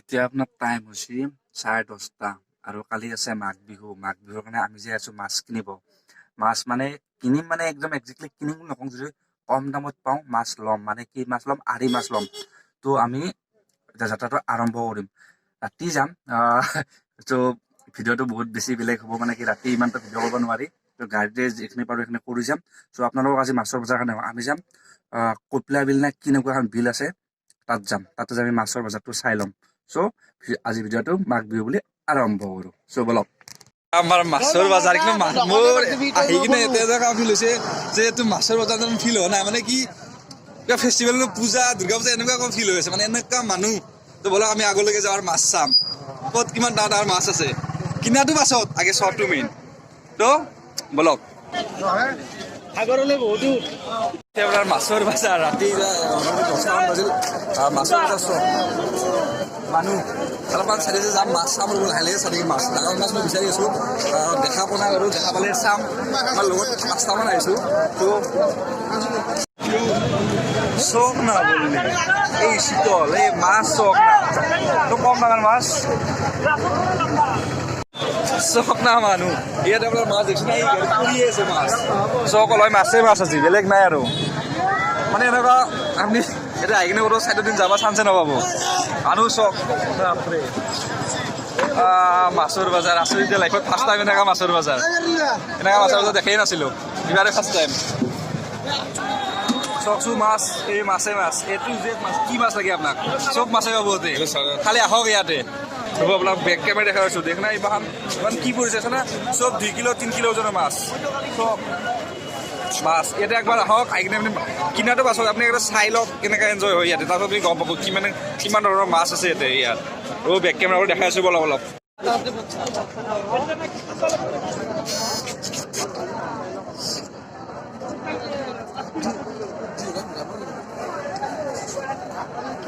এতিয়া আপোনাৰ টাইম হৈছে 10:30 আৰু কালি আছে মাঘ বিহু। মাঘ বিহুৰ কাৰণে আমি যে আছো মাছ কিনিব। মাছ মানে কিনিম মানে একদম একজেক্টলি কিনিম নকওঁ, যদি কম দামত পাওঁ মাছ ল'ম। মানে কি মাছ ল'ম? আৰি মাছ ল'ম। তো আমি এতিয়া যাত্ৰাটো আৰম্ভ কৰিম। ৰাতি যাম। তো ভিডিঅ'টো বহুত বেছি বেলেগ হ'ব, মানে কি ৰাতি ইমানটা ভিডিঅ' কৰিব নোৱাৰি। তো গাড়ীতে যিখিনি পাৰোঁ সেইখিনি কৰি যাম। চ' আপোনালোকক আজি মাছৰ বজাৰ কাৰণে আমি যাম কপিলা বিল নে কেনেকুৱা এখন বিল আছে, তাত যাম। তাতে আমি মাছৰ বজাৰটো চাই ল'ম। চ' আজি ভিডিঅ'টো মাঘ বিহু বুলি আৰম্ভ কৰোঁ। চ' বলক। আমাৰ মাছৰ বজাৰ কিন্তু মোৰ আহি কিনে এতিয়া যে ফিল হৈছে যে এইটো মাছৰ বজাৰ ফিল হোৱা নাই, মানে কি কিবা ফেষ্টিভেল পূজা দুৰ্গা পূজা এনেকুৱা ফিল হৈ আছে, মানে এনেকুৱা মানুহ। তো বলক আমি আগলৈকে যাওঁ আৰু মাছ চাম, ক'ত কিমান ডাঙৰ ডাঙৰ মাছ আছে। কিনাটো পাছত আগে চোৱাটো মেইন। তো বলক। আপোনাৰ মাছৰ বজাৰ ৰাতি 10টামান বাজিল। মাছৰ বজাৰ চোৱা মানুহ অলপমান চাই যাম, মাছ চাম আৰু লাহে লাহে চাই মাছ ডাঙৰ মাছ মই বিচাৰি আছোঁ। দেখা পোৱা নাই আৰু দেখা পালে চাম। আমাৰ লগত 5টামান আহিছোঁ। তো চক না বললি এই শীতল এই মাছ চক না, তো কম ডাঙৰ মাছ চক না মানুহ। ইয়াতে আপোনাৰ মাছ দেখছি নাই, পৰি আছে মাছ চক অলয় মাছেই মাছ আছে, বেলেগ নাই আৰু। মানে এনেকুৱা আপুনি এতিয়া আহি কিনে ক'তো চাইডৰ দিন যাব চান্সে নাপাব। মানুহ চক মাছৰ বজাৰ আচৰিত লাইফত ফাৰ্ষ্ট টাইম এনেকুৱা মাছৰ বজাৰ দেখাই নাছিলোঁ, এইবাৰে ফাৰ্ষ্ট টাইম। চকচো মাছ, এই মাছে মাছ, এইটো যে মাছ কি মাছ লাগে আপোনাক? চব মাছে পাব ইয়াতে, খালি আহক ইয়াতে। হ'ব আপোনাক বেক কেমেৰা দেখাই আছোঁ, দেখ না ইমান ইমান কি পৰিছে আছে না, চব 2 কিলো 3 কিলো ওজনৰ মাছ। চব মাছ ইয়াতে একবাৰ আহক, আহি কিনে আপুনি কিনাটো পাছত আপুনি একবাৰ চাই লওক কেনেকৈ এনজয় হয় ইয়াতে। তাৰপিছত আপুনি গম পাব কিমান ধৰণৰ মাছ আছে ইয়াতে ইয়াত। বেক কেমেৰা দেখাই আছোঁ অলপ অলপ।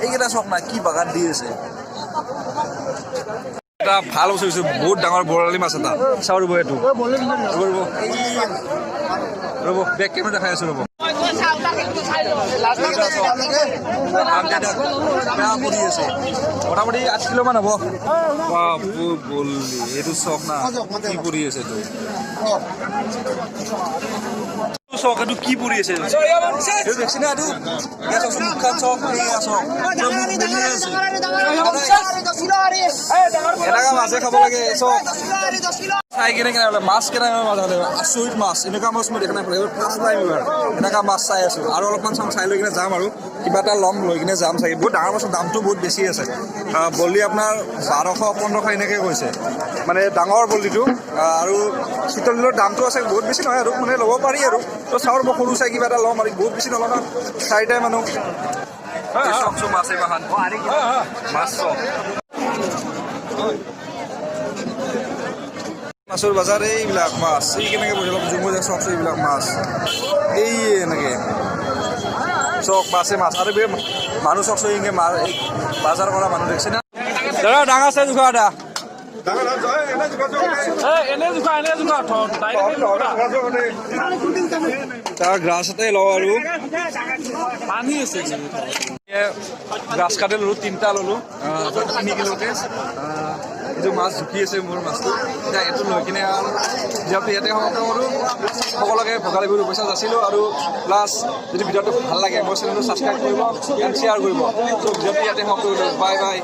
এইকেইটা চক না কি বাগান দি আছে। এটা ভাল বস্তু হৈছে, বহুত ডাঙৰ বৰালি মাছ এটা চাওঁ ৰ'ব। এইটো ৰ'ব বেক কেমেৰা দেখাই আছোঁ ৰ'ব। মোটামুটি 8 কিলোমান হ'ব। বললি এইটো চক না কি পৰি আছে এইটো চক, এইটো কি পৰি আছে দেখছি না? এইটো মুখখন চক এনেকা মাছে খাব লাগে। চক চাই কিনে কেনে মাছ কেনেকৈ মাছ আচৰিত মাছ, এনেকুৱা মাছ মই দেখা নাই। ফাৰ্ষ্ট টাইম এইবাৰ এনেকুৱা মাছ চাই আছোঁ। আৰু অলপমান চাই লৈ কিনে যাম আৰু কিবা এটা ল'ম, লৈ কিনে যাম চাগে। বহুত ডাঙৰ মাছৰ দামটো বহুত বেছি আছে। বল্লি আপোনাৰ 1200-1500 এনেকৈ কৈছে, মানে ডাঙৰ বল্লিটো। আৰু শীতল দিনৰ দামটো আছে, বহুত বেছি নহয় আৰু, মানে ল'ব পাৰি আৰু। তো চাওঁ মই সৰু চাই কিবা এটা ল'ম আৰু, বহুত বেছি নলওঁ ন, 4টাই মানুহ। চকচো মাছ এইবাৰ মাছ চক মাছৰ বজাৰ এইবিলাক মাছ এই কেনেকৈ বহি অলপ জুমো যায়। চকচো এইবিলাক মাছ এই এনেকৈ চক মাছে মাছ আৰু মানুহ চকচো এনেকৈ বজাৰ কৰা মানুহ দেখছে না। দাদা ডাঙৰ চাই জোখা এটা তাৰ গ্ৰাছ এটাই লওঁ আৰু পানী আছে। গ্ৰাছ কাটে ল'লোঁ, 3টা ল'লোঁ 3 কিলোকে। এইটো মাছ জুখি আছে মোৰ মাছটো। এতিয়া এইটো লৈ কিনে যিহেতু ইয়াতে সমাপ্ত কৰোঁ। সকলোকে ভোগালী বিহুৰ শুভেচ্ছা যাচিলোঁ। আৰু প্লাছ যদি ভিডিঅ'টো ভাল লাগে মোৰ চেনেলটো ছাবস্ক্ৰাইব কৰিব এণ্ড শ্বেয়াৰ কৰিব। চ' ভিডিঅ'টো ইয়াতে সমাপ্ত কৰিলোঁ। Bye bye.